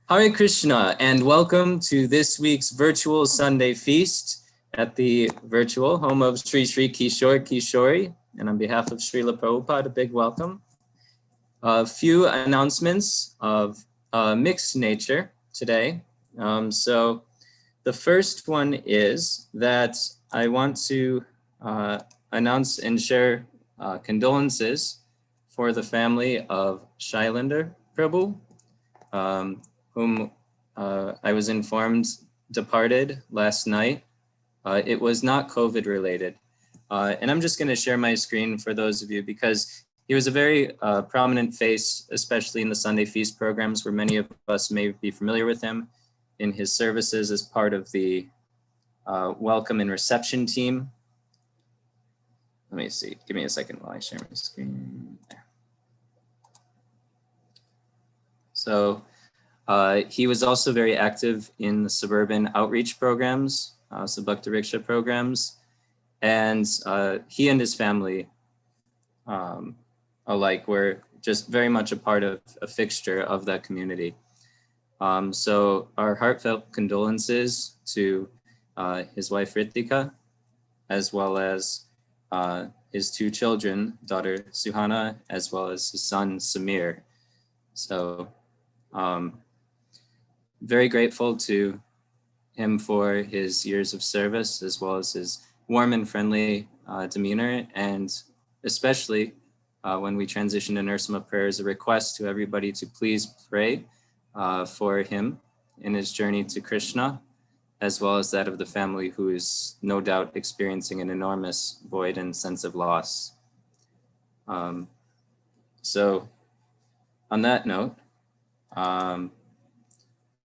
Hare Krishna, and welcome to this week's virtual Sunday feast at the virtual home of Sri Sri Kishore Kishori. And on behalf of Srila Prabhupada, a big welcome. A few announcements of mixed nature today. So the first one is that I want to announce and share condolences for the family of Shailander Prabhu, whom I was informed departed last night. It was not COVID related. And I'm just going to share my screen for those of you because he was a very prominent face, especially in the Sunday Feast programs where many of us may be familiar with him in his services as part of the welcome and reception team. Let me see, give me a second while I share my screen. There. So he was also very active in the suburban outreach programs, so Bhakti Riksha programs, and he and his family alike were just very much a part of a fixture of that community. So our heartfelt condolences to his wife Ritika, as well as his two children, daughter Suhana, as well as his son Samir. So very grateful to him for his years of service, as well as his warm and friendly demeanor, and especially when we transition to Narasimha prayers, a request to everybody to please pray for him in his journey to Krishna, as well as that of the family who is no doubt experiencing an enormous void and sense of loss. So on that note,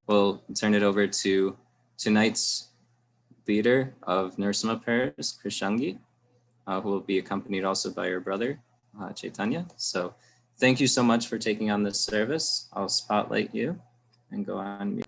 we'll turn it over to tonight's leader of Narasimha prayers, Krishangi, who will be accompanied also by her brother, Chaitanya. So thank you so much for taking on this service. I'll spotlight you and go on mute.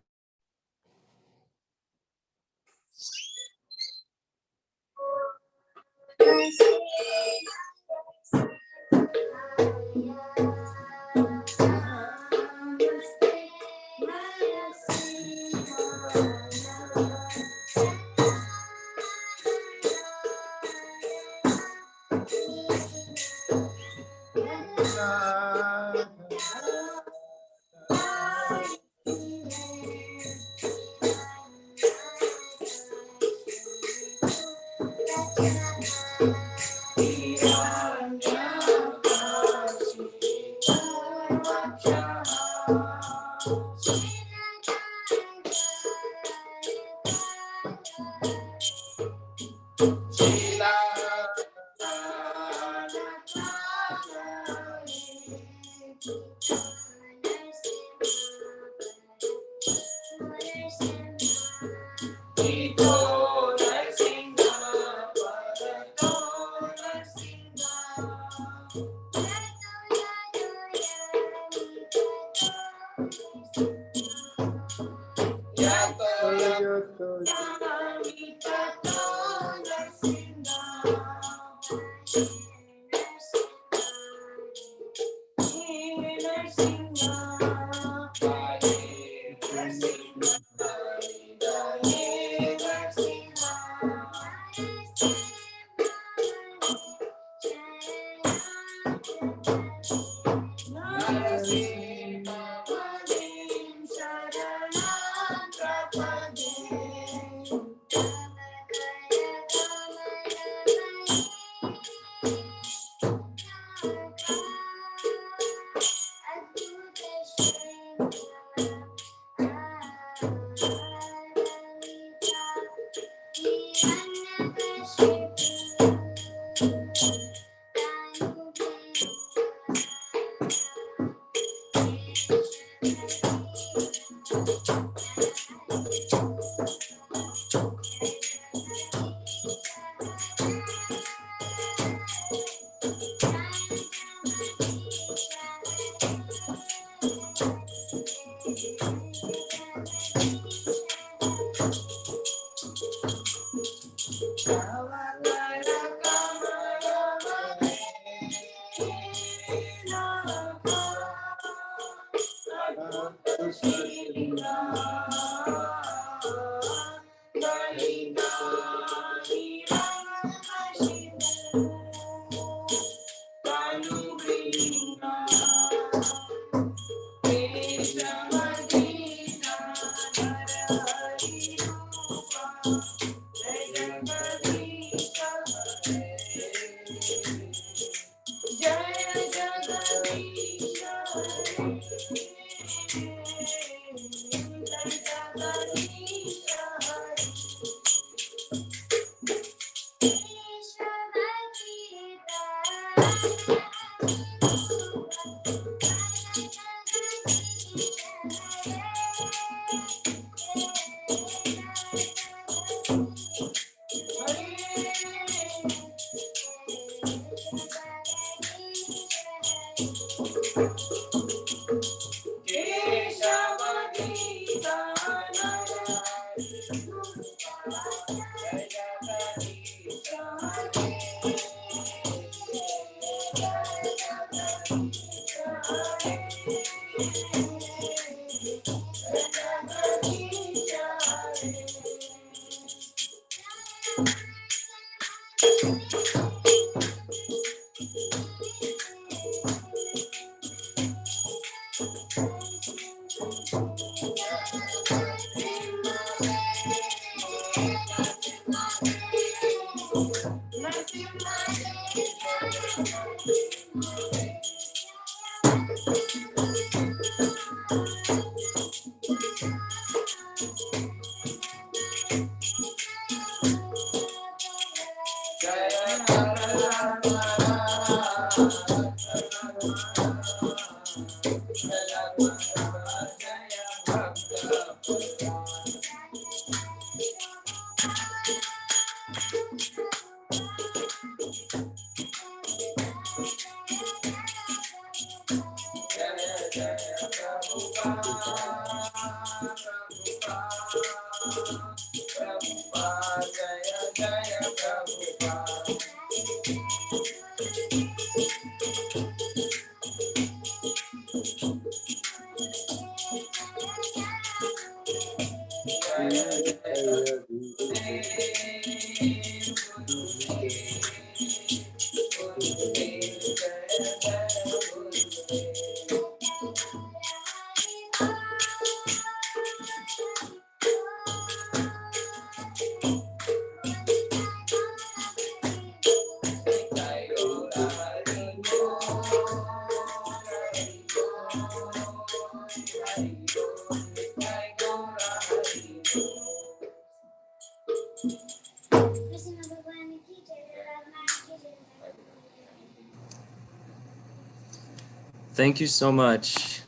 Thank you so much.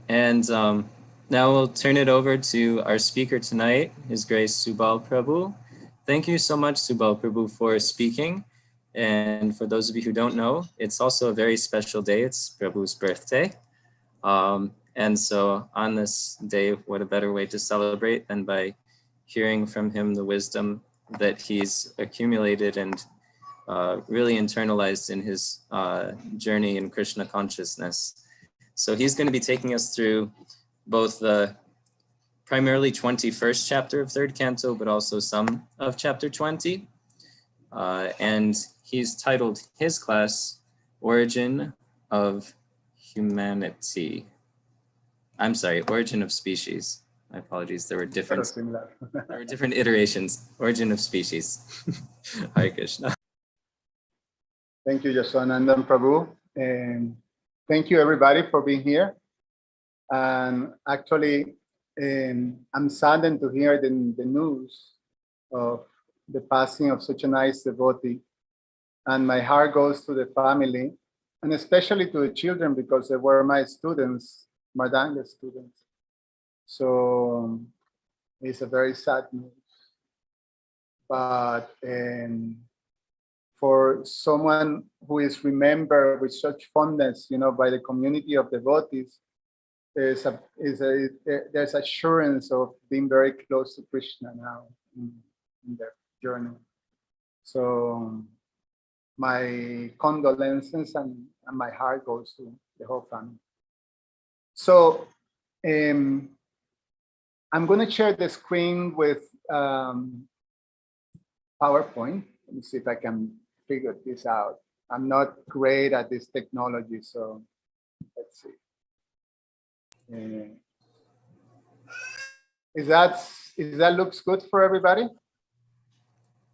And now we'll turn it over to our speaker tonight, His Grace Subal Prabhu. Thank you so much, Subal Prabhu, for speaking. And for those of you who don't know, it's also a very special day. It's Prabhu's birthday. And so on this day, what a better way to celebrate than by hearing from him the wisdom that he's accumulated and really internalized in his journey in Krishna consciousness. So he's going to be taking us through both the primarily 21st chapter of third canto, but also some of chapter 20. And he's titled his class, Origin of Humanity. I'm sorry, Origin of Species. My apologies, there were different iterations. Origin of Species. Hare Krishna. Thank you, Yaswanandan Prabhu. And thank you, everybody, for being here. And actually, I'm saddened to hear the news of the passing of such a nice devotee. And my heart goes to the family, and especially to the children, because they were my students, Madanga students. So it's a very sad news. But for someone who is remembered with such fondness, by the community of devotees, there's assurance of being very close to Krishna now in their journey. So my condolences and my heart goes to the whole family. So I'm going to share the screen with PowerPoint. Let me see if I can figure this out. I'm not great at this technology, so let's see. Is that looks good for everybody?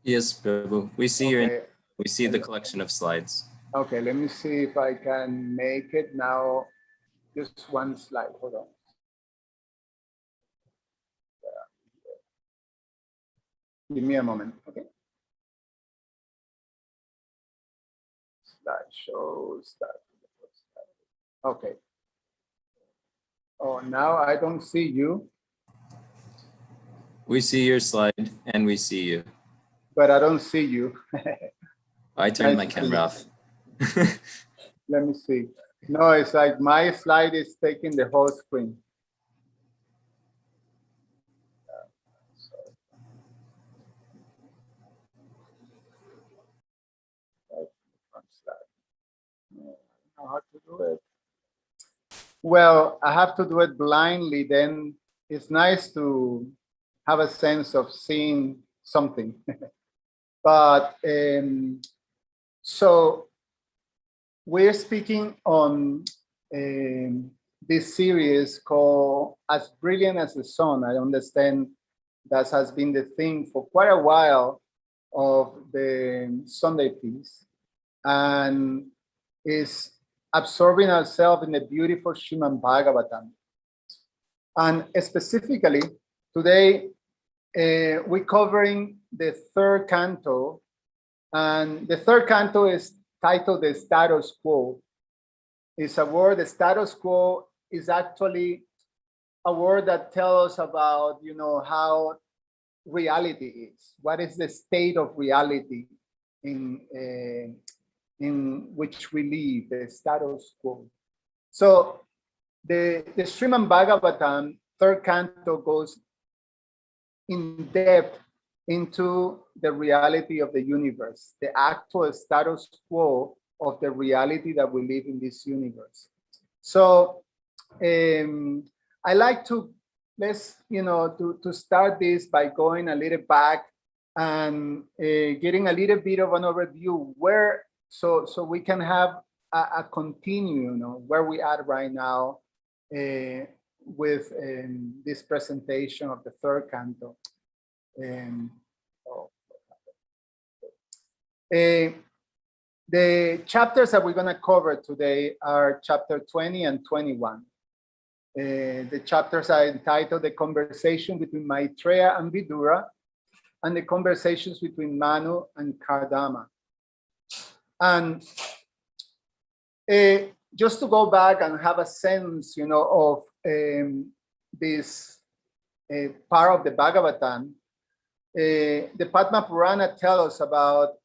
Yes, Prabhu. We see Okay. we see the collection of slides. Okay, let me see if I can make it now. Just one slide. Hold on. Give me a moment. Okay. Slideshow. Okay. Oh, now I don't see you. We see your slide and we see you. But I don't see you. I turned my Nice to camera off. Let me see. No, it's like my slide is taking the whole screen. How to do it? Well, I have to do it blindly. Then it's nice to have a sense of seeing something. But so we're speaking on this series called As Brilliant as the Sun. I understand that has been the theme for quite a while of the Sunday feast, and is absorbing ourselves in the beautiful Srimad Bhagavatam. And specifically, today we're covering the third canto, and the third canto is titled The Status Quo. It's a word, the status quo is actually a word that tells us about, you know, how reality is. What is the state of reality in which we live, the status quo. So the Srimad Bhagavatam, third canto, goes in depth into the reality of the universe, the actual status quo of the reality that we live in this universe. So I like to, to start this by going a little back and getting a little bit of an overview where, so we can have a continue, where we are right now with this presentation of the third canto. The chapters that we're going to cover today are chapter 20 and 21. The chapters are entitled The Conversation Between Maitreya and Vidura, and the conversations between Manu and Kardama. And just to go back and have a sense, of this part of the Bhagavatam, the Padma Purana tells us about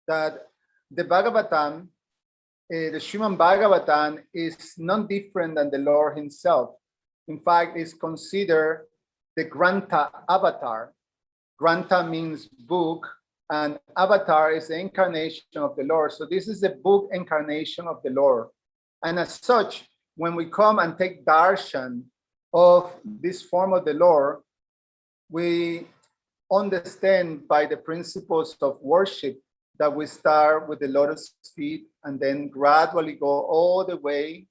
that the Bhagavatam, the Srimad Bhagavatam, is not different than the Lord himself. In fact, it's considered the Granthavatara. Grantha means book, and avatar is the incarnation of the Lord. So this is the book incarnation of the Lord. And as such, when we come and take darshan of this form of the Lord, we understand by the principles of worship that we start with the lotus feet and then gradually go all the way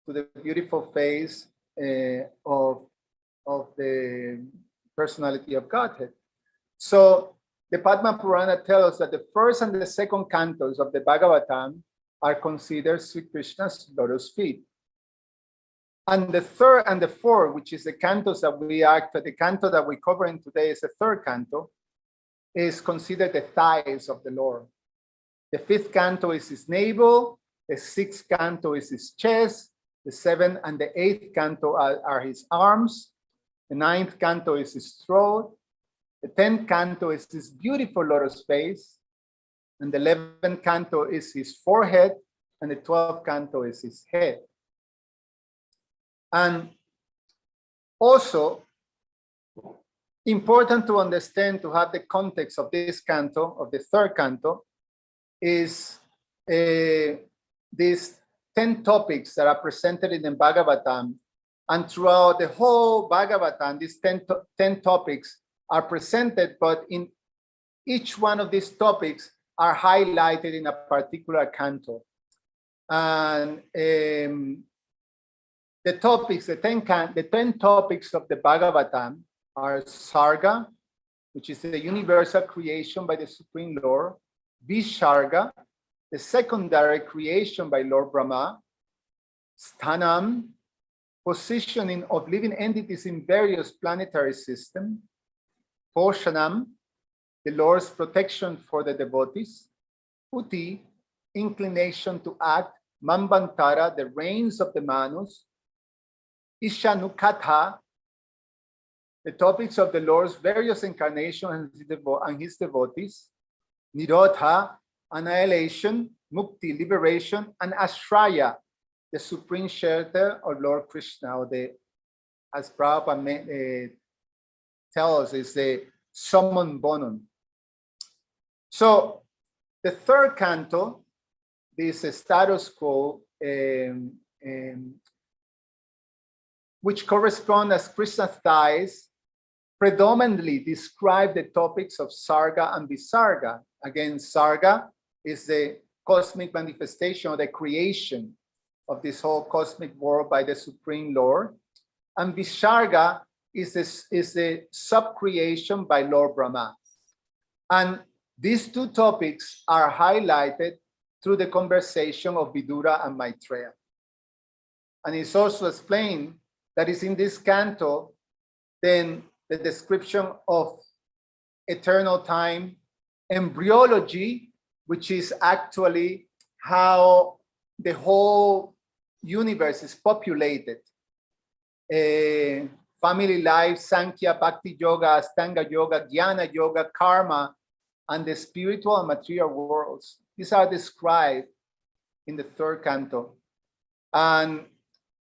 to the beautiful face of the personality of Godhead. So the Padma Purana tells us that the first and the second cantos of the Bhagavatam are considered Sri Krishna's lotus feet. And the third and the fourth, which is the cantos that the canto that we're covering today is the third canto, is considered the thighs of the Lord. The fifth canto is his navel, the sixth canto is his chest, the seventh and the eighth canto are his arms, the ninth canto is his throat, the 10th canto is his beautiful lotus face, and the 11th canto is his forehead, and the 12th canto is his head. And also, important to understand, to have the context of this canto, of the third canto, is these 10 topics that are presented in the Bhagavatam And throughout the whole Bhagavatam, these 10 topics are presented, but in each one of these topics are highlighted in a particular canto. And the 10 topics of the Bhagavatam are Sarga, which is the universal creation by the Supreme Lord, Visarga, the secondary creation by Lord Brahma, Sthanam, positioning of living entities in various planetary systems, Poshanam, the Lord's protection for the devotees, Uti, inclination to act, Manvantara, the reigns of the Manus, Ishanukatha, the topics of the Lord's various incarnations and his devotees, Nirodha, annihilation, Mukti, liberation, and Ashraya, the supreme shelter of Lord Krishna, or the, as Prabhupada tells us, is the summon bonum. So the third canto, this status quo, which correspond as Krishna's thighs, predominantly describe the topics of Sarga and Visarga. Again, Sarga is the cosmic manifestation of the creation of this whole cosmic world by the Supreme Lord. And Visarga is the sub-creation by Lord Brahma. And these two topics are highlighted through the conversation of Vidura and Maitreya. And it's also explained that is in this canto, then the description of eternal time, embryology, which is actually how the whole universe is populated, family life, Sankhya, Bhakti Yoga, Astanga Yoga, Jnana Yoga, Karma, and the spiritual and material worlds. These are described in the third canto. And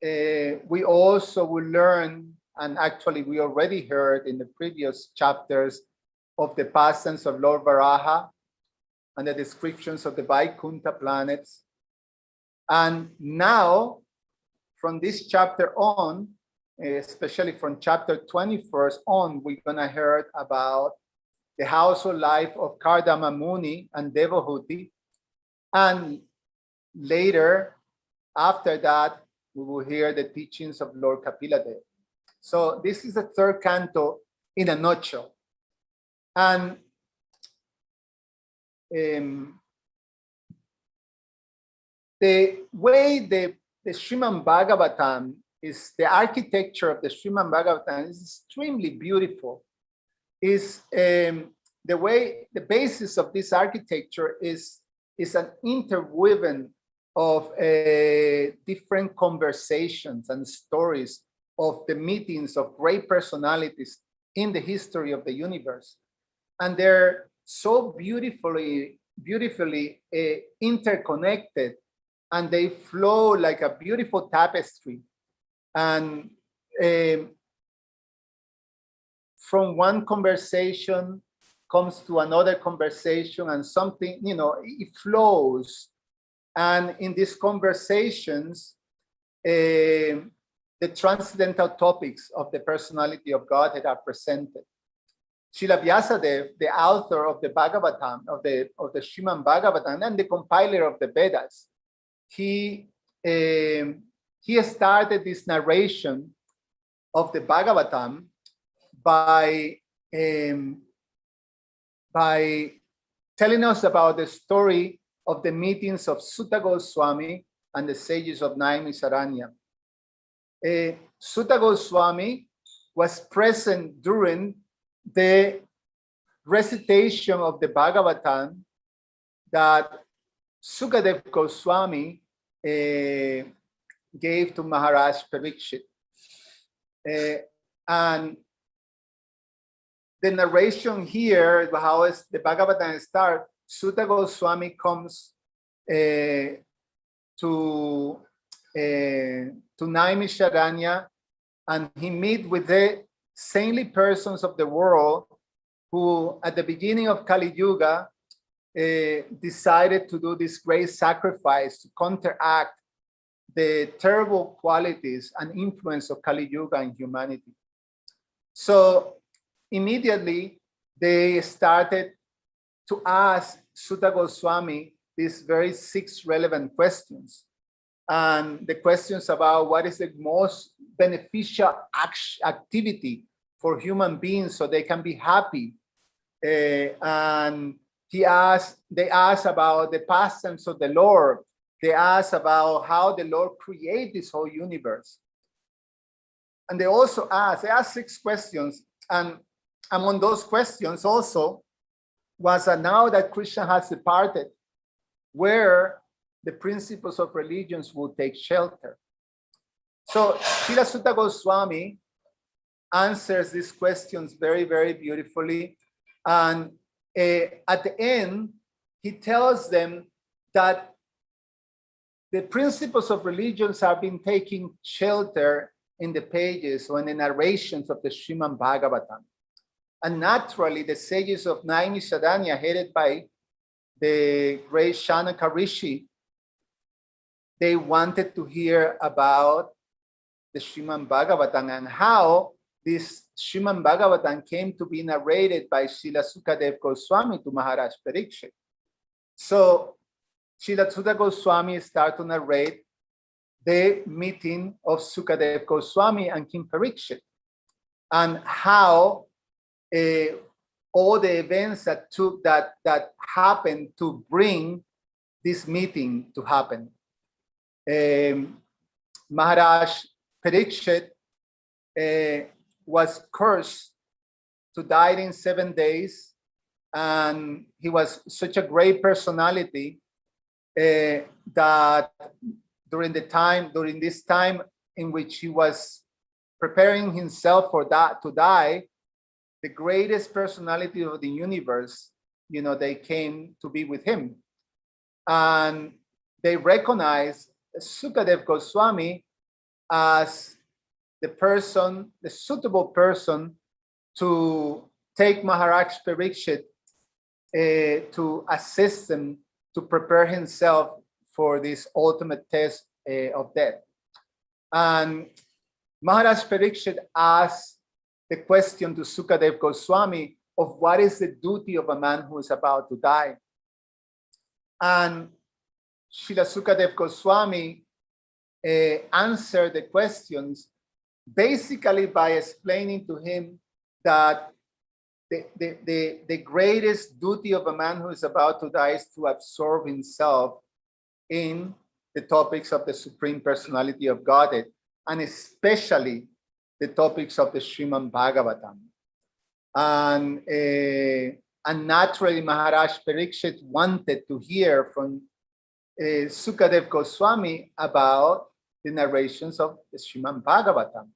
we also will learn, and actually we already heard in the previous chapters, of the pastimes of Lord Varaha and the descriptions of the Vaikuntha planets. And now, from this chapter on, especially from chapter 21 on, we're gonna hear about the household life of Kardama Muni and Devahuti. And later, after that, we will hear the teachings of Lord Kapila. So this is the third canto in a nutshell. And the way the Srimad Bhagavatam is, the architecture of the Srimad Bhagavatam is extremely beautiful. Is the way, the basis of this architecture is an interwoven of different conversations and stories of the meetings of great personalities in the history of the universe. And they're so beautifully interconnected, and they flow like a beautiful tapestry. And from one conversation comes to another conversation, and something, you know, it flows. And in these conversations, the transcendental topics of the personality of Godhead are presented. Srila Vyasadeva, the author of the Bhagavatam, of the Srimad Bhagavatam, and the compiler of the Vedas, he started this narration of the Bhagavatam by telling us about the story of the meetings of Suta Goswami and the sages of Naimisaranya. Suta Goswami was present during the recitation of the Bhagavatam that Sukadeva Goswami gave to Maharaj Pariksit. And the narration here, how is the Bhagavatam starts, Suta Goswami comes to Naimisaranya, and he meets with the saintly persons of the world who, at the beginning of Kali Yuga, decided to do this great sacrifice to counteract the terrible qualities and influence of Kali Yuga in humanity. So immediately they started to ask Suta Goswami these very 6 relevant questions. And the questions about what is the most beneficial activity for human beings so they can be happy. And they asked about the pastimes of the Lord. They asked about how the Lord created this whole universe. And they asked 6 questions. And among those questions also was now that Krishna has departed, where the principles of religions will take shelter. So Srila Suta Goswami answers these questions very, very beautifully. And at the end, he tells them that the principles of religions have been taking shelter in the pages or in the narrations of the Srimad Bhagavatam. And naturally, the sages of Naimisaranya, headed by the great Shanaka Rishi, they wanted to hear about the Srimad Bhagavatam and how this Srimad Bhagavatam came to be narrated by Srila Sukadeva Goswami to Maharaj Pariksit. So Srila Suta Goswami started to narrate the meeting of Sukadeva Goswami and King Pariksit, and how all the events that happened to bring this meeting to happen. Maharaj Pariksit was cursed to die in 7 days, and he was such a great personality that during this time in which he was preparing himself for that to die, the greatest personality of the universe, they came to be with him, and they recognized Sukadeva Goswami as the suitable person to take Maharaj Pariksit to assist him to prepare himself for this ultimate test of death. And Maharaj Pariksit asked the question to Sukadeva Goswami of what is the duty of a man who is about to die. And Srila Sukadeva Goswami answered the questions basically by explaining to him that the greatest duty of a man who is about to die is to absorb himself in the topics of the Supreme Personality of Godhead, and especially the topics of the Srimad Bhagavatam. And naturally, Maharaj Pariksit wanted to hear from Sukadeva Goswami about the narrations of the Srimad Bhagavatam.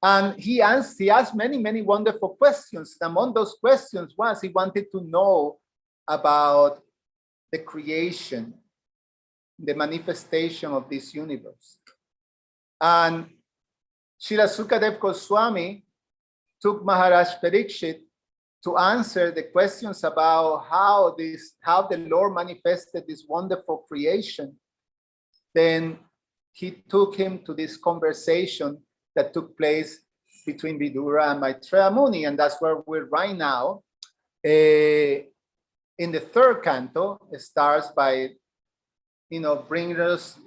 And he asked many, many wonderful questions. Among those questions was he wanted to know about the creation, the manifestation of this universe. And Srila Sukadeva Goswami took Maharaj Pariksit to answer the questions about how the Lord manifested this wonderful creation. Then he took him to this conversation that took place between Vidura and Maitreya Muni, and that's where we're right now. In the 3rd canto, it starts by, bringing us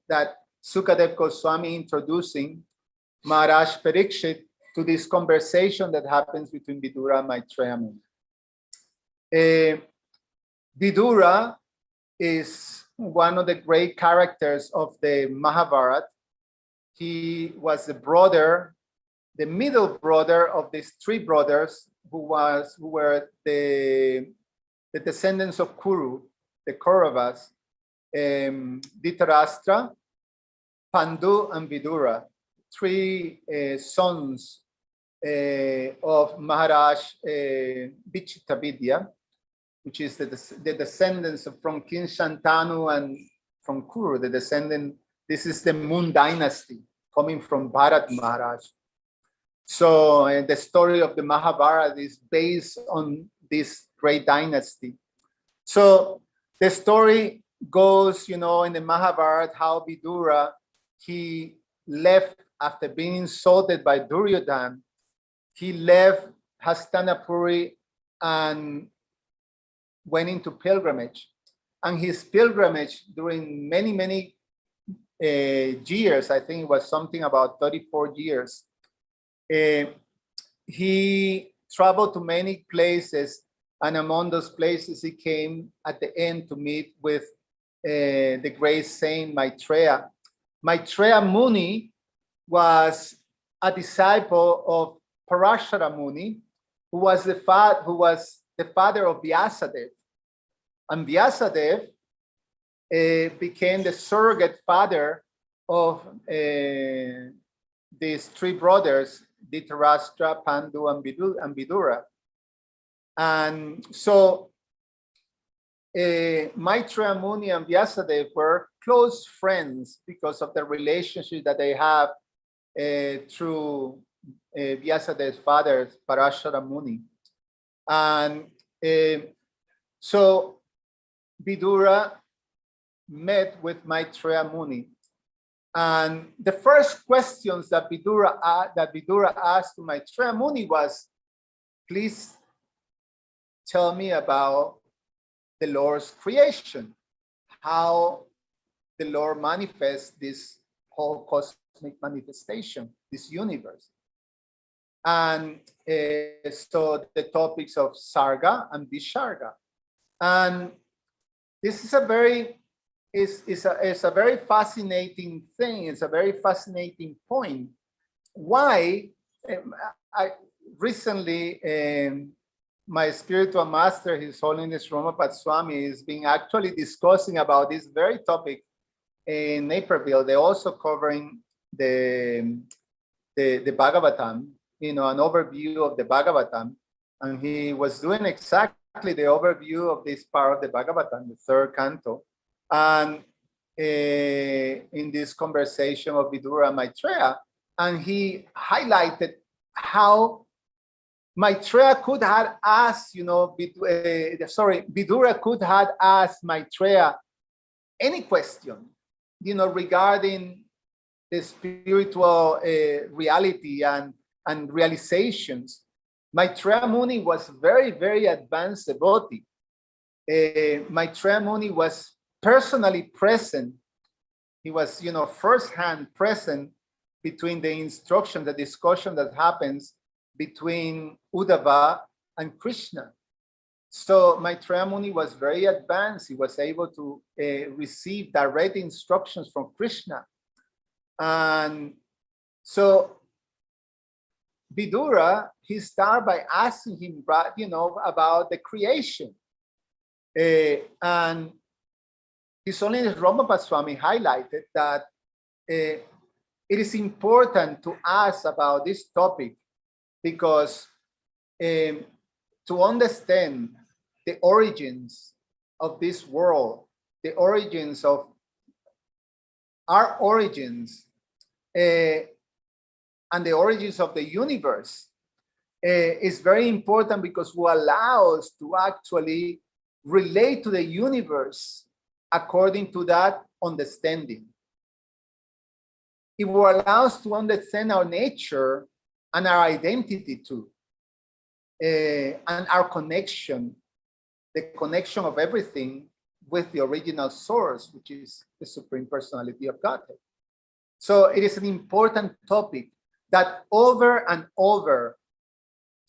that Sukadeva Goswami introducing Maharaj Pariksit to this conversation that happens between Vidura and Maitreya Muni. Vidura is one of the great characters of the Mahabharata. He was the middle brother of these 3 brothers who were the descendants of Kuru, the Kauravas, Dhritarashtra, Pandu, and Vidura, 3 sons of Maharaj Vichitravidya, which is the descendants from King Shantanu and from Kuru, the descendant. This is the Moon dynasty coming from Bharat Maharaj. So the story of the Mahabharata is based on this great dynasty. So the story goes, in the Mahabharata, how Vidura, he left after being insulted by Duryodhana. He left Hastinapuri and went into pilgrimage. And his pilgrimage during many, many years, I think it was something about 34 years, he traveled to many places, and among those places he came at the end to meet with the great saint Maitreya. Maitreya Muni was a disciple of Parashara Muni, who was the father of Vyasadeva. And Vyasadeva became the surrogate father of these three brothers, Dhritarashtra, Pandu, and Vidura. And so Maitreya Muni and Vyasadeva were close friends because of the relationship that they have through Vyasadeva's father, Parashara Muni. And so Vidura met with Maitreya Muni. And the first questions that Vidura asked to Maitreya Muni was, please tell me about the Lord's creation, how the Lord manifests this whole cosmic manifestation, this universe. And so the topics of Sarga and Visarga. And this is a very fascinating thing. It's a very fascinating point. Why? I recently, my spiritual master, His Holiness Romapat Swami, is being actually discussing about this very topic in Naperville. They're also covering the Bhagavatam, an overview of the Bhagavatam, and he was doing exactly the overview of this part of the Bhagavatam, the third canto. And in this conversation of Vidura and Maitreya, and he highlighted how Maitreya could have asked, Vidura could have asked Maitreya any question, regarding the spiritual reality and realizations. Maitreya Muni was very, very advanced devotee. Maitreya Muni was personally present. He was, firsthand present between the instruction, the discussion that happens between Uddhava and Krsna. So Maitreya Muni was very advanced. He was able to receive direct instructions from Krsna. And so Vidura, he started by asking him, about the creation. And His Holiness Romapat Swami highlighted that it is important to ask about this topic because to understand the origins of this world, the origins of our origins, and the origins of the universe is very important because it will allow us to actually relate to the universe according to that understanding. It will allow us to understand our nature and our identity too, and our connection, the connection of everything with the original source, which is the Supreme Personality of Godhead. So it is an important topic that over and over,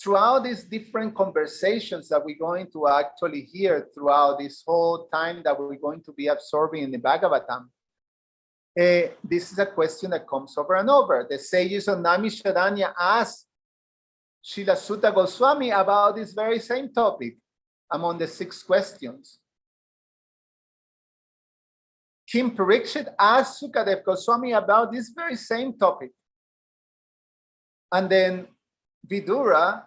throughout these different conversations that we're going to actually hear throughout this whole time that we're going to be absorbing in the Bhagavatam, this is a question that comes over and over. The sages of Naimisaranya asked Srila Suta Goswami about this very same topic among the 6 questions. King Pariksit asked Sukadeva Goswami about this very same topic. And then Vidura,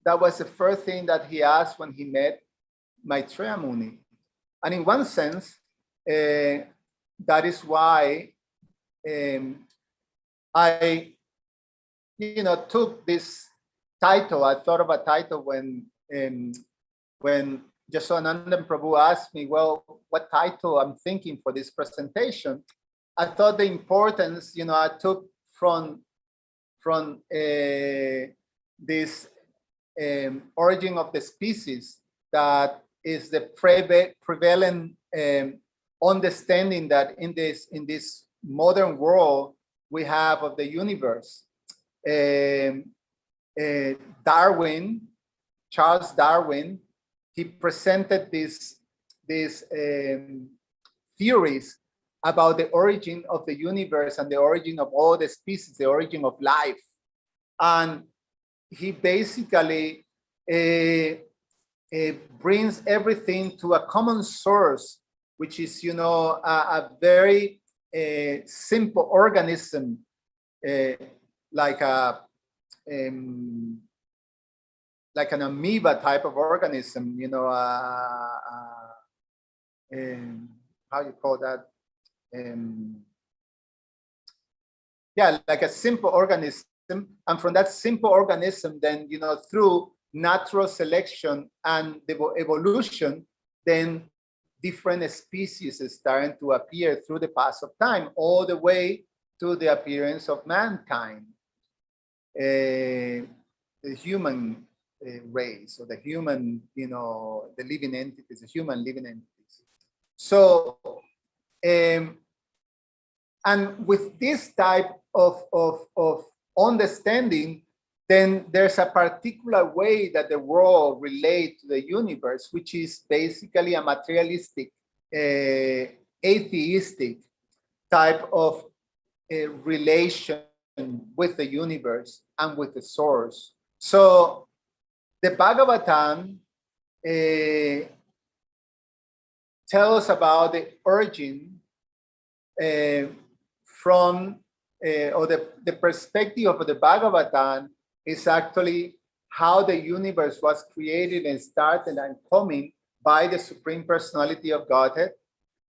that was the first thing that he asked when he met Maitreya Muni. And in one sense, that is why I, took this title. I thought of a title when Jasoanandan Prabhu asked me, well, what title I'm thinking for this presentation, I thought the importance, I took from this origin of the species, that is the prevalent understanding that in this modern world we have of the universe. Charles Darwin, he presented these theories about the origin of the universe and the origin of all the species, the origin of life. And he basically brings everything to a common source, which is, a very simple organism, like an amoeba type of organism, how you call that? Like a simple organism. And from that simple organism, then, through natural selection and evolution, then different species is starting to appear through the pass of time, all the way to the appearance of mankind, the human race, or the human, the living entities, the human living entities. So, and with this type of understanding, then there's a particular way that the world relates to the universe, which is basically a materialistic, atheistic type of relation with the universe and with the source. So the Bhagavatam tells us about the origin from or the perspective of the Bhagavatam is actually how the universe was created and started and coming by the Supreme Personality of Godhead,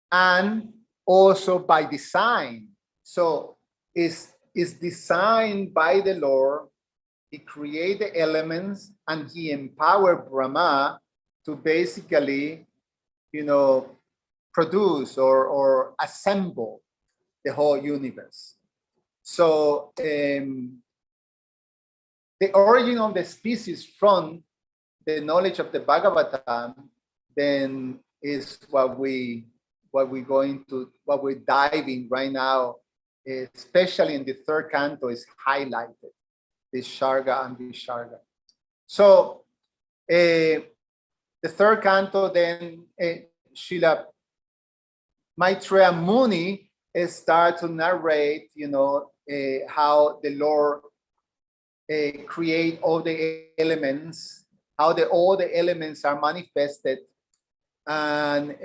and also by design. So it's designed by the Lord. He created the elements and he empowered Brahma to basically, produce or assemble the whole universe. So the origin of the species from the knowledge of the Bhagavatam then is what we're diving right now, especially in the third canto, is highlighted, this Sharga and Visharga. So the third canto, then Srila Maitreya Muni start to narrate, how the Lord create all the elements, how all the elements are manifested, and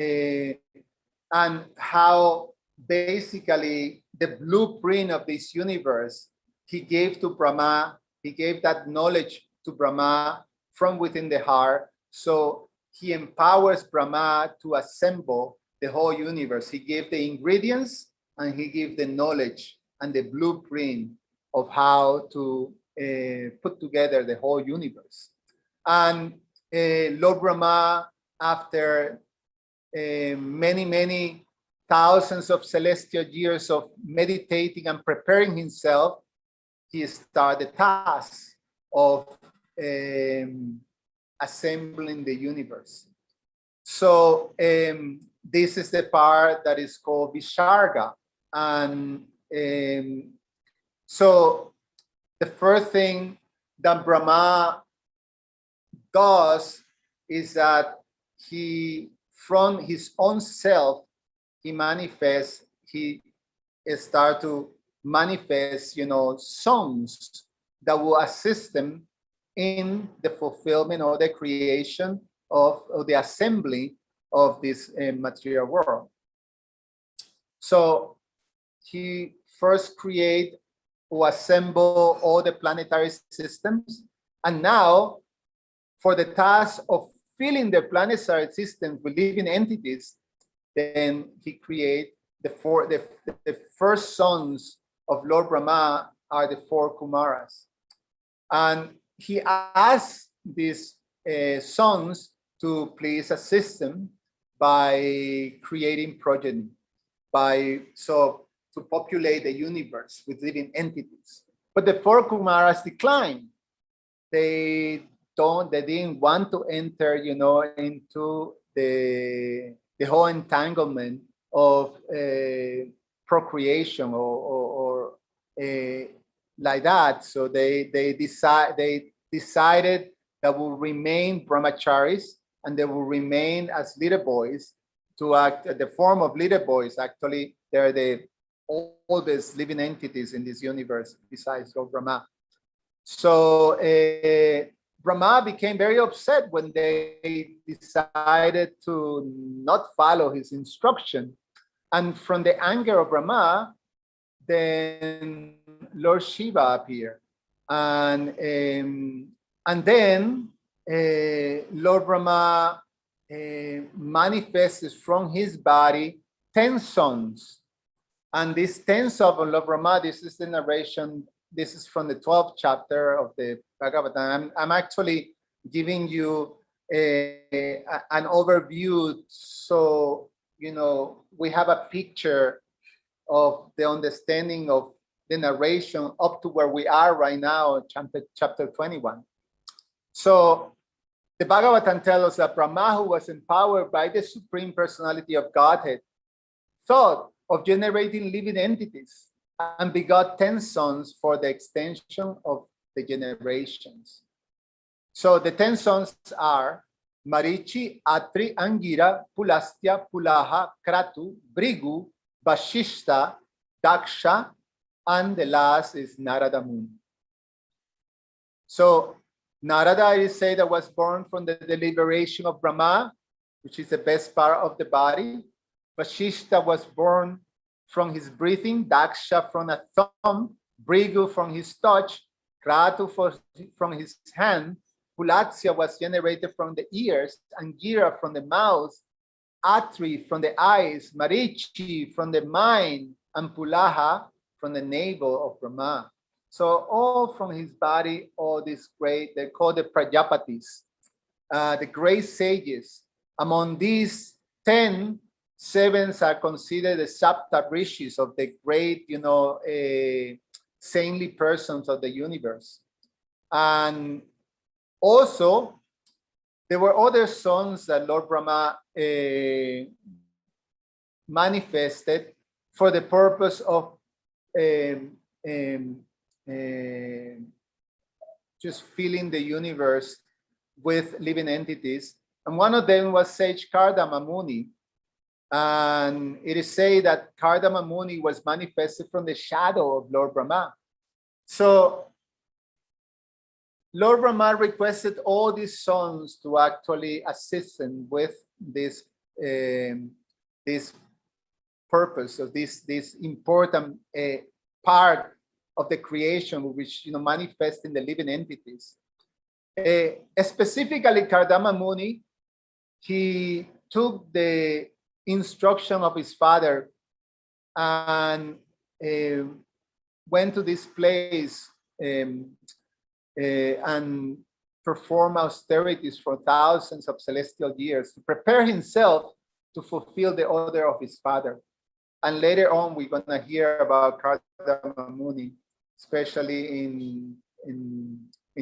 how basically the blueprint of this universe he gave to Brahma. He gave that knowledge to Brahma from within the heart. So he empowers Brahma to assemble the whole universe. He gave the ingredients and he gave the knowledge and the blueprint of how to put together the whole universe. And Lord Brahma, after many thousands of celestial years of meditating and preparing himself, he started the task of assembling the universe. So this is the part that is called Visharga. And so the first thing that Brahma does is that he, from his own self, he start to manifest, songs that will assist them in the fulfillment or the creation of the assembly of this material world. So he first create or assemble all the planetary systems, and now for the task of filling the planetary systems with living entities, then he create the first sons of Lord Brahma are the Four Kumaras, and he asked these sons to please a system by creating progeny, to populate the universe with living entities. But the four Kumaras declined. They didn't want to enter, into the whole entanglement of procreation or like that. So they decided that will remain brahmacharis, and they will remain as little boys, to act the form of little boys. Actually, they're the oldest living entities in this universe besides Lord Brahma. So Brahma became very upset when they decided to not follow his instruction. And from the anger of Brahma, then Lord Shiva appeared. And then Lord Brahma manifested from his body 10 sons. And these 10 sons of Lord Brahma, this is the narration. This is from the 12th chapter of the Bhagavatam. I'm actually giving you an overview, so we have a picture of the understanding of the narration up to where we are right now, chapter 21. So the Bhagavatam tells us that Brahma, who was empowered by the Supreme Personality of Godhead, thought of generating living entities and begot 10 sons for the extension of the generations. So the 10 sons are Marichi, Atri, Angira, Pulastya, Pulaha, Kratu, Brigu, Vashishta, Daksha, and the last is Narada Muni. So Narada, it is said, that was born from the deliberation of Brahma, which is the best part of the body. Vashishta was born from his breathing, Daksha from a thumb, Brigu from his touch, Kratu from his hand, Pulatsya was generated from the ears, Angira from the mouth, Atri from the eyes, Marichi from the mind, and Pulaha from the navel of Brahma. So all from his body, all these great, they're called the Prajapatis, the great sages. Among these 10, 7 are considered the Sapta Rishis of the great, saintly persons of the universe. And also, there were other sons that Lord Brahma manifested for the purpose of just filling the universe with living entities. And one of them was sage Kardama Muni. And it is said that Kardama Muni was manifested from the shadow of Lord Brahma. So Lord Brahma requested all these sons to actually assist him with this purpose of this important part of the creation, which manifests in the living entities. Specifically, Kardama Muni, he took the instruction of his father and went to this place and performed austerities for thousands of celestial years to prepare himself to fulfill the order of his father. And later on, we're going to hear about Kardama Muni, especially in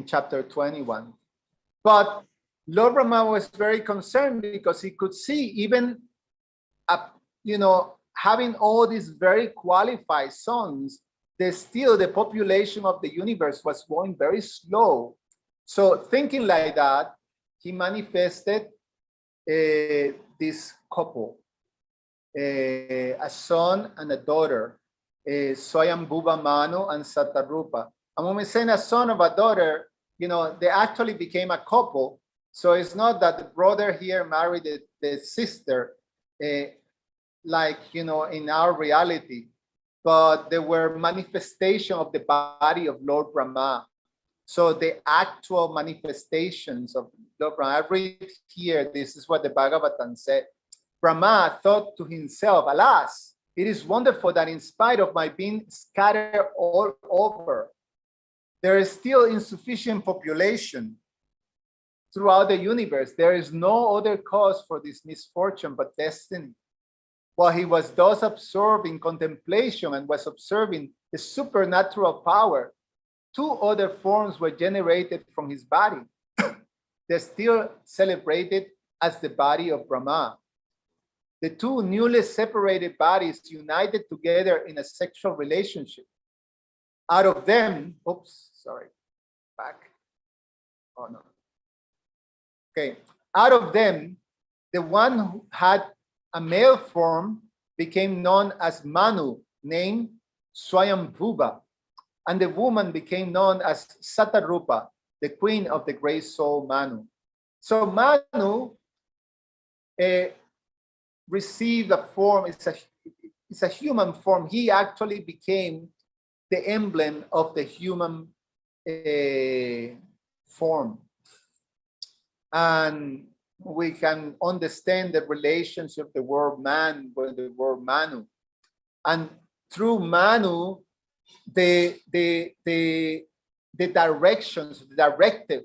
chapter 21. But Lord Brahma was very concerned because he could see, even having all these very qualified sons, still the population of the universe was going very slow. So thinking like that, he manifested this couple, a son and a daughter, Swayambhuva Manu and Satarupa. And when we say a son of a daughter, they actually became a couple. So it's not that the brother here married the sister, like, in our reality, but they were manifestation of the body of Lord Brahma. So the actual manifestations of Lord Brahma. I read here, this is what the Bhagavatam said. Brahma thought to himself, alas, it is wonderful that in spite of my being scattered all over, there is still insufficient population. throughout the universe. There is no other cause for this misfortune but destiny. While he was thus absorbed in contemplation and was observing the supernatural power, two other forms were generated from his body. They're still celebrated as the body of Brahma. The two newly separated bodies united together in a sexual relationship. Out of them, out of them, the one who had a male form became known as Manu, named Swayambhuva, and the woman became known as Satarupa, the queen of the great soul Manu. So Manu received a form, it's a human form. He actually became the emblem of the human form. And we can understand the relationship of the word man with the word Manu. And through Manu, the directions, the directive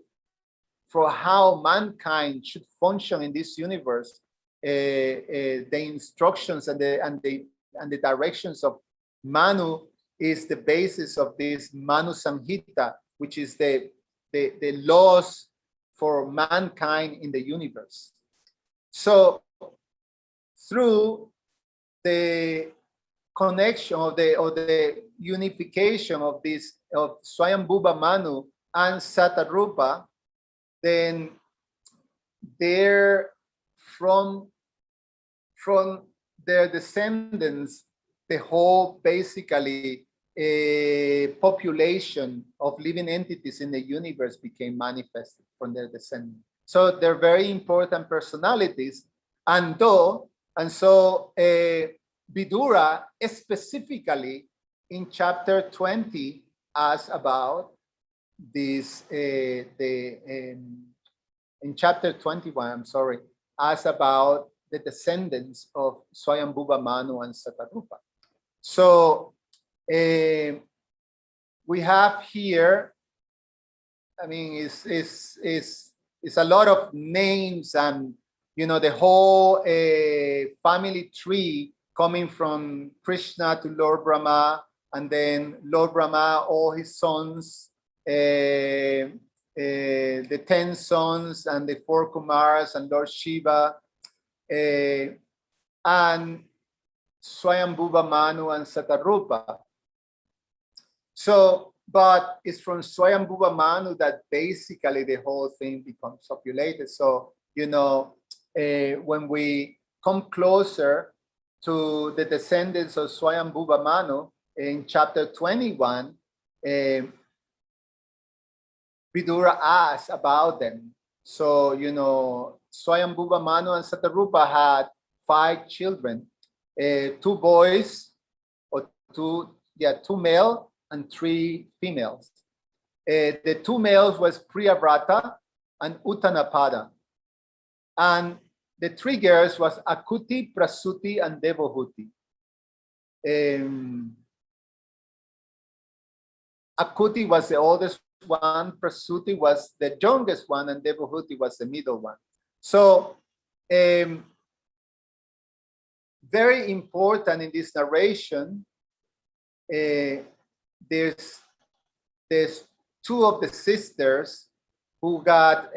for how mankind should function in this universe, the instructions and the directions of Manu is the basis of this Manu Samhita, which is the laws for mankind in the universe. So through the connection of the unification of this of Swayambhuva Manu and Satarupa, then they're from their descendants, the whole basically population of living entities in the universe became manifested from their descendants. So they're very important personalities, and so Vidura specifically in chapter 20 asks about this. In chapter 21, I'm sorry, asks about the descendants of Swayambhuva Manu and Satarupa. So we have here, I mean, it's a lot of names, and the whole family tree coming from Krishna to Lord Brahma, and then Lord Brahma, all his sons, the 10 sons and the 4 Kumaras and Lord Shiva, and Swayambhuva Manu and Satarupa. So, but it's from Swayambhuva Manu that basically the whole thing becomes populated. So, when we come closer to the descendants of Swayambhuva Manu in chapter 21, Vidura asks about them. So, Swayambhuva Manu and Satarupa had 5 children, 2 boys, or 2 male and 3 females. The 2 males was Priyavrata and Uttanapada. And the 3 girls was Akuti, Prasuti, and Devahuti. Akuti was the oldest one, Prasuti was the youngest one, and Devahuti was the middle one. So very important in this narration, there's 2 of the sisters who got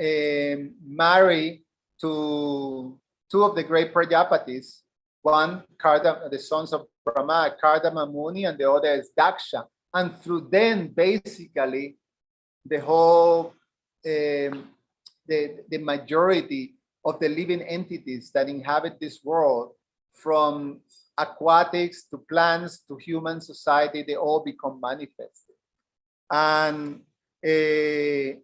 married to 2 of the great Prajapatis. One, Kardama, the sons of Brahma, Kardama Muni, and the other is Daksha. And through them, basically, the whole, the majority of the living entities that inhabit this world, from aquatics to plants to human society, they all become manifested. And in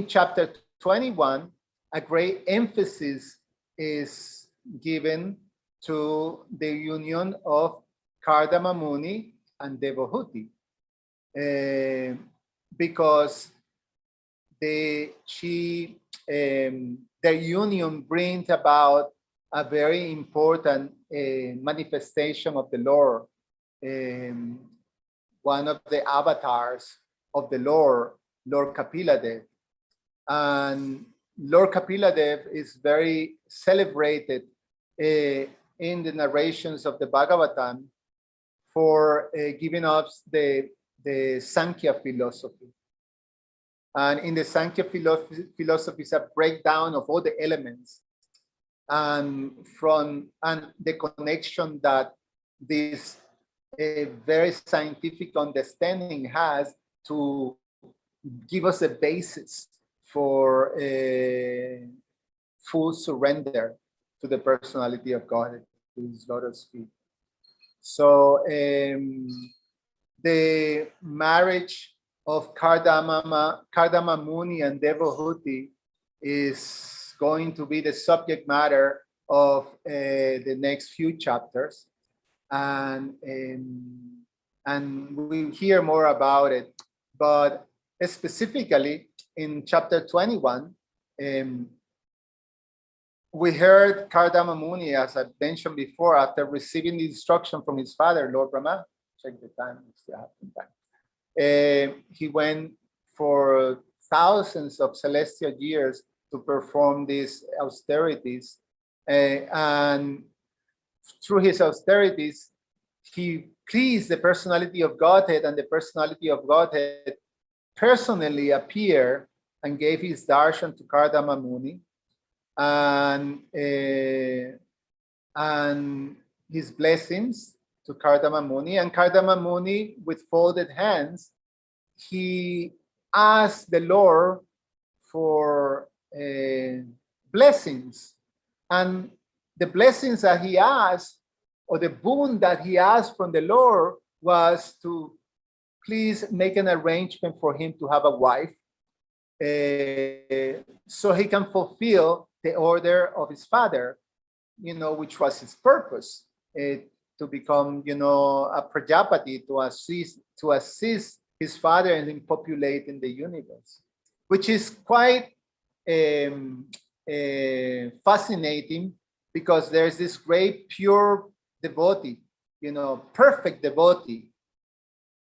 chapter 21, a great emphasis is given to the union of Kardama Muni and Devahuti, because their union brings about a very important manifestation of the Lord. One of the avatars of the Lord Kapila Dev. And Lord Kapiladev is very celebrated in the narrations of the Bhagavatam for giving us the Sankhya philosophy. And in the Sankhya philosophy is a breakdown of all the elements and the connection that this very scientific understanding has to give us a basis for full surrender to the personality of God, to his lotus feet. So the marriage of Kardama Muni and Devahuti is going to be the subject matter of the next few chapters, and we'll hear more about it. But specifically in chapter 21, we heard Kardama Muni, as I mentioned before, after receiving the instruction from his father, Lord Brahma. Check the time, we still have some time. He went for thousands of celestial years to perform these austerities. And through his austerities, he pleased the personality of Godhead, and the personality of Godhead personally appeared and gave his darshan to Kardama Muni and his blessings to Kardama Muni. And Kardama Muni, with folded hands, he asked the Lord for blessings. And the blessings that he asked, or the boon that he asked from the Lord, was to please make an arrangement for him to have a wife, so he can fulfill the order of his father, which was his purpose, to become, a Prajapati, to assist his father in populating the universe, which is quite fascinating, because there's this great pure devotee, perfect devotee,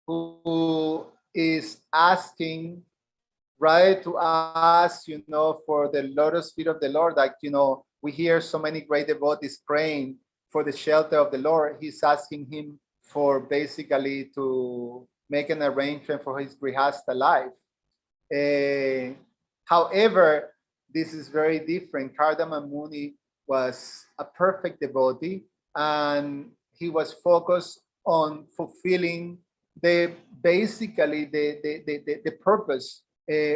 who is asking, right, to ask, for the lotus feet of the Lord. Like, we hear so many great devotees praying for the shelter of the Lord. He's asking him for basically to make an arrangement for his grihastha life. However, this is very different. Kardama Muni was a perfect devotee, and he was focused on fulfilling the purpose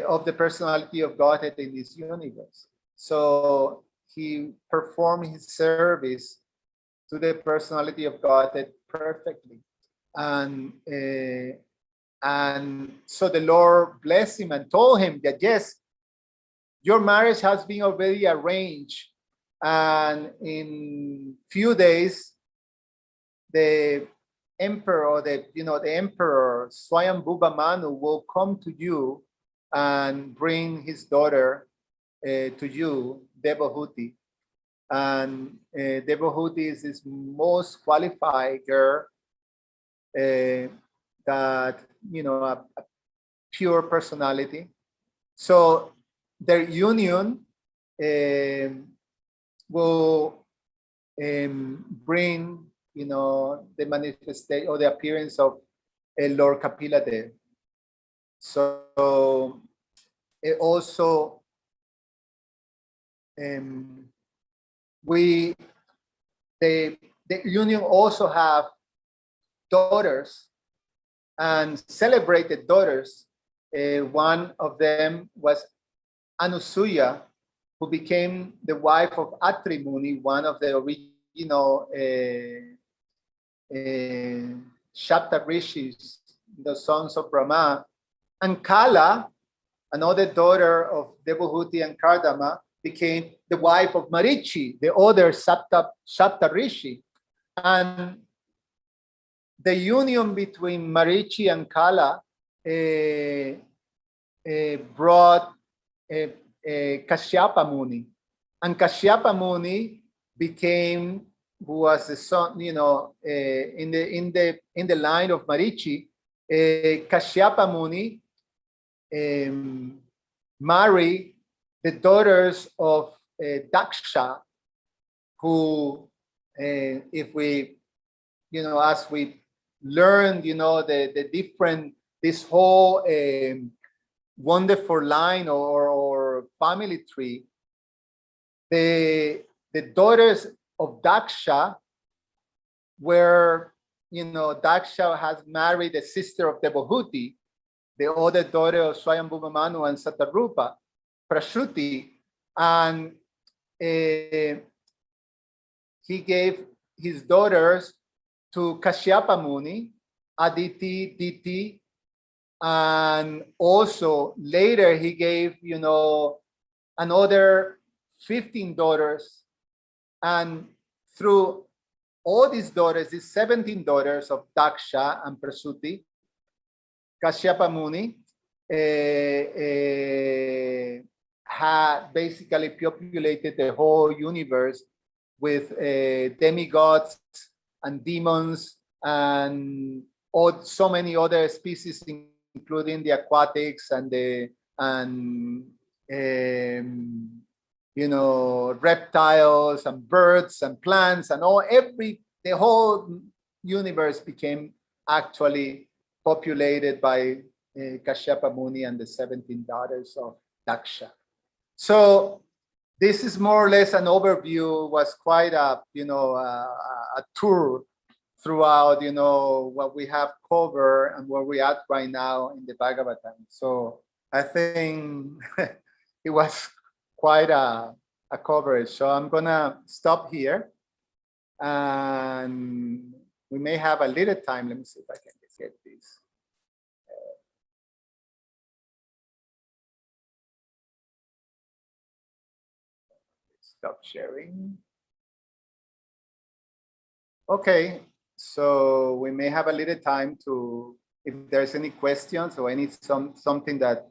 of the personality of Godhead in this universe. So he performed his service to the personality of Godhead perfectly, and so the Lord blessed him and told him that, yes, your marriage has been already arranged, and in few days the emperor, or the emperor Swayambhuva Manu will come to you and bring his daughter to you, Devahuti. And Devahuti is this most qualified girl, that, a pure personality. So their union will bring, the manifestation or the appearance of Lord Kapiladev. So it also, the union also have daughters, and celebrated daughters. One of them was Anusuya, who became the wife of Atri Muni, one of the original Shapta Rishis, the sons of Brahma. And Kala, another daughter of Devahuti and Kardama, became the wife of Marichi, the other Shapta Rishi. And the union between Marichi and Kala brought Kashyapa Muni. And Kashyapa Muni became, who was the son, in the line of Marichi. Kashyapa Muni married the daughters of Daksha, who, if we, as we learned, the different, this whole wonderful line or family tree, the daughters of Daksha were, Daksha has married the sister of Devahuti, the other daughter of Swayambhuva Manu and Satarupa, Prasuti, and he gave his daughters to Kashyapa Muni, Aditi, Diti, and also later he gave, another 15 daughters. And through all these daughters, these 17 daughters of Daksha and Prasuti, Kashyapa Muni had basically populated the whole universe with demigods and demons and so many other species, including the aquatics and the reptiles and birds and plants and the whole universe became actually populated by Kashyapa Muni and the 17 daughters of Daksha. So this is more or less an overview, was quite a tour throughout, what we have covered and where we at right now in the Bhagavatam. So I think it was quite a coverage. So I'm gonna stop here and we may have a little time. Let me see if I can get this. Stop sharing. Okay, so we may have a little time to, if there's any questions or something that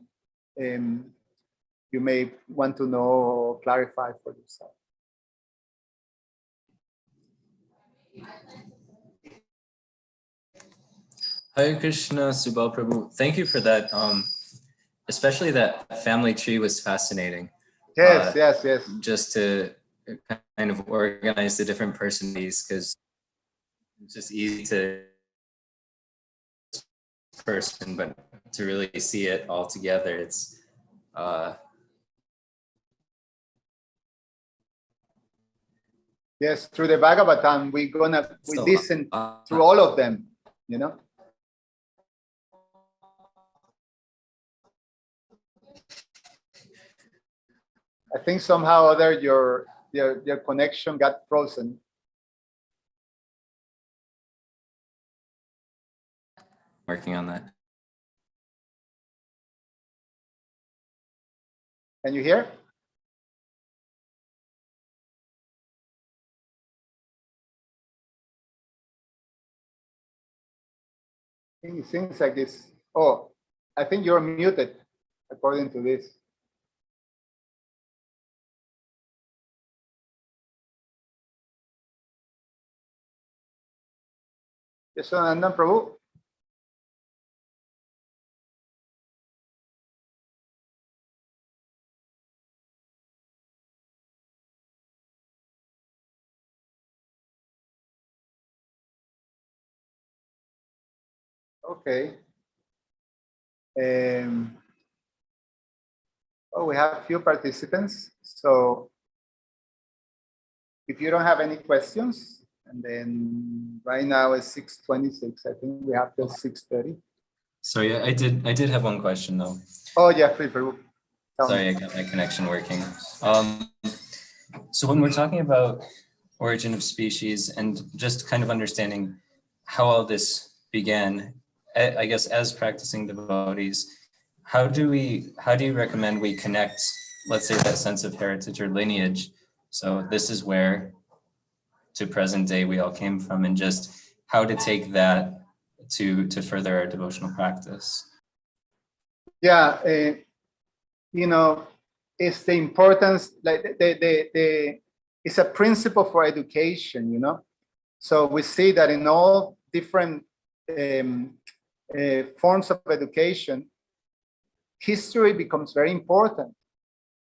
you may want to know or clarify for yourself. Hare Krishna, Subal Prabhu. Thank you for that. Especially that family tree was fascinating. Yes, yes. Just to kind of organize the different personalities, because it's just easy to person, but to really see it all together, it's yes, through the Bhagavatam, we listen through all of them, I think somehow or other your connection got frozen. Working on that. Can you hear? It seems like this. Oh, I think you're muted according to this. Yes, Ananda Prabhu. Okay. We have a few participants. So if you don't have any questions, and then right now it's 6:26. I think we have till 6:30. Sorry, I did have one question though. Oh yeah, please. Sorry, I got my connection working. So when we're talking about origin of species and just kind of understanding how all this began, I guess as practicing devotees, how do you recommend we connect, let's say, that sense of heritage or lineage? So this is where to present day we all came from, and just how to take that to further our devotional practice. Yeah, it's the importance, like it's a principle for education, So we see that in all different forms of education, history becomes very important.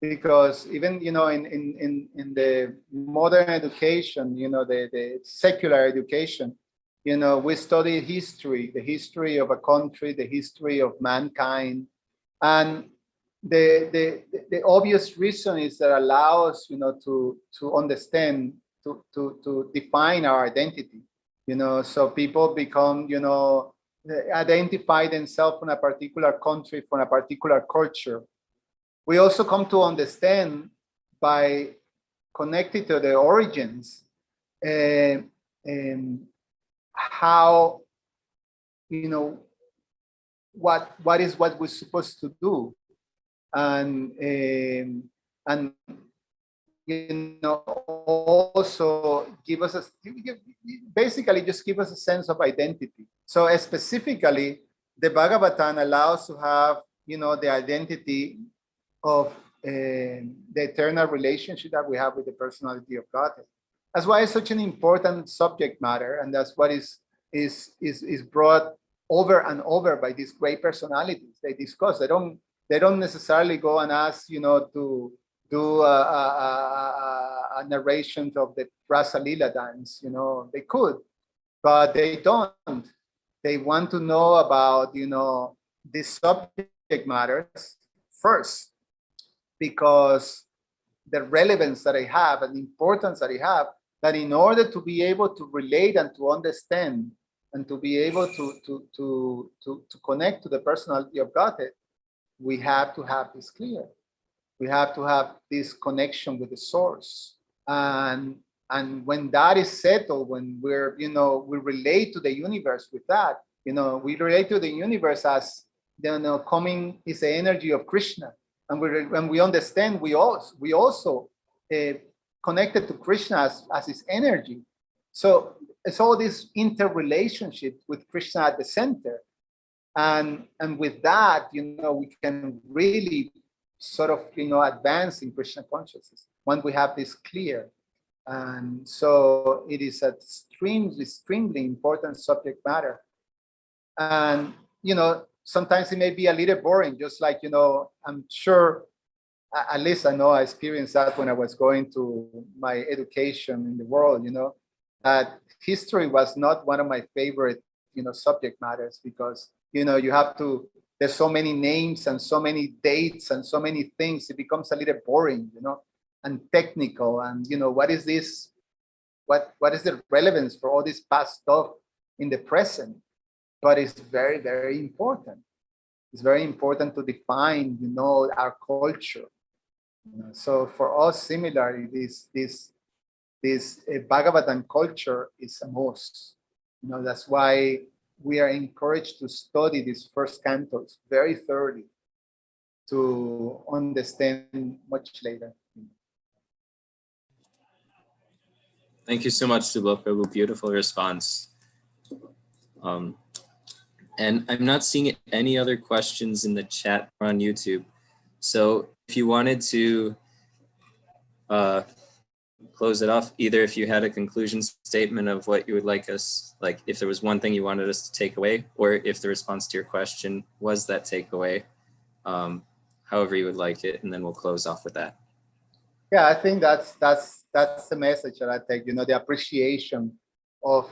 because even, you know, in the modern education, you know, the secular education, you know, we study history, the history of a country, the history of mankind. And the obvious reason is that allows, you know, to understand, to define our identity, you know, so people become, you know, identify themselves from a particular country, from a particular culture. We also come to understand by connected to the origins, and how, you know, what we're supposed to do, and you know, also give us basically just give us a sense of identity. So specifically, the Bhagavatam allows to have, you know, the identity of the eternal relationship that we have with the personality of God. That's why it's such an important subject matter, and that's what is brought over and over by these great personalities. They discuss. They don't necessarily go and ask, you know, to do a narration of the Rasa Lila dance. You know, they could, but they don't. They want to know about, you know, these subject matters first, because the relevance that I have and the importance that I have, that in order to be able to relate and to understand and to be able to connect to the personality of Godhead, we have to have this clear. We have to have this connection with the source. And when that is settled, when we're, you know, we relate to the universe with that, you know, we relate to the universe as, you know, coming is the energy of Krishna. And when we understand, we also connected to Krishna as his energy. So it's all this interrelationship with Krishna at the center. And with that, you know, we can really sort of, you know, advance in Krishna consciousness when we have this clear. And so it is an extremely important subject matter. And, you know, sometimes it may be a little boring, just like, you know, I'm sure, at least I know I experienced that when I was going to my education in the world, you know, that history was not one of my favorite, you know, subject matters, because, you know, you have to, there's so many names and so many dates and so many things, it becomes a little boring, you know, and technical. And, you know, what is this? What is the relevance for all this past stuff in the present? But it's very, very important. It's very important to define, you know, our culture. You know, so for us, similarly, this Bhagavatam culture is a must. You know, that's why we are encouraged to study these first cantos very thoroughly to understand much later. Thank you so much, Subal Prabhu. Beautiful response. And I'm not seeing any other questions in the chat or on YouTube. So if you wanted to close it off, either if you had a conclusion statement of what you would like us, like if there was one thing you wanted us to take away, or if the response to your question was that takeaway, however you would like it, and then we'll close off with that. Yeah, I think that's the message that I take, you know, the appreciation of,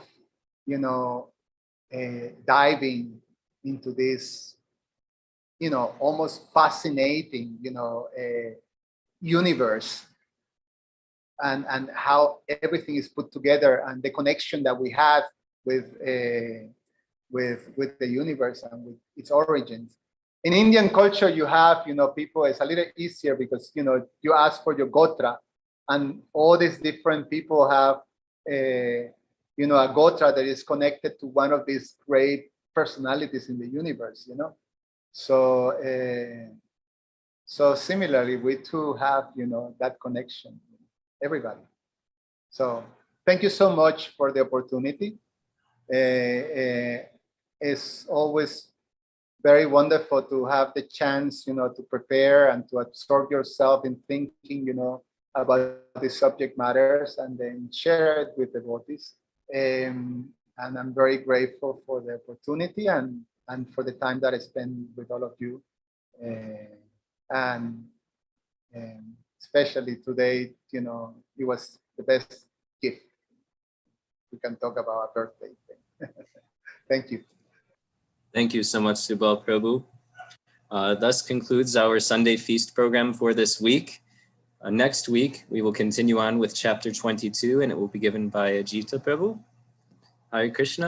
you know, diving into this, you know, almost fascinating, you know, universe, and how everything is put together, and the connection that we have with the universe and with its origins. In Indian culture, you have, you know, people, it's a little easier because, you know, you ask for your gotra, and all these different people have you know, a gotra that is connected to one of these great personalities in the universe, you know. So so similarly, we too have, you know, that connection, everybody. So thank you so much for the opportunity. It's always very wonderful to have the chance, you know, to prepare and to absorb yourself in thinking, you know, about the subject matters, and then share it with devotees. And I'm very grateful for the opportunity and for the time that I spent with all of you. And And especially today, you know, it was the best gift. We can talk about a birthday thing. Thank you. Thank you so much, Subal Prabhu. Thus concludes our Sunday feast program for this week. Next week, we will continue on with chapter 22, and it will be given by Ajita Prabhu. Hare Krishna.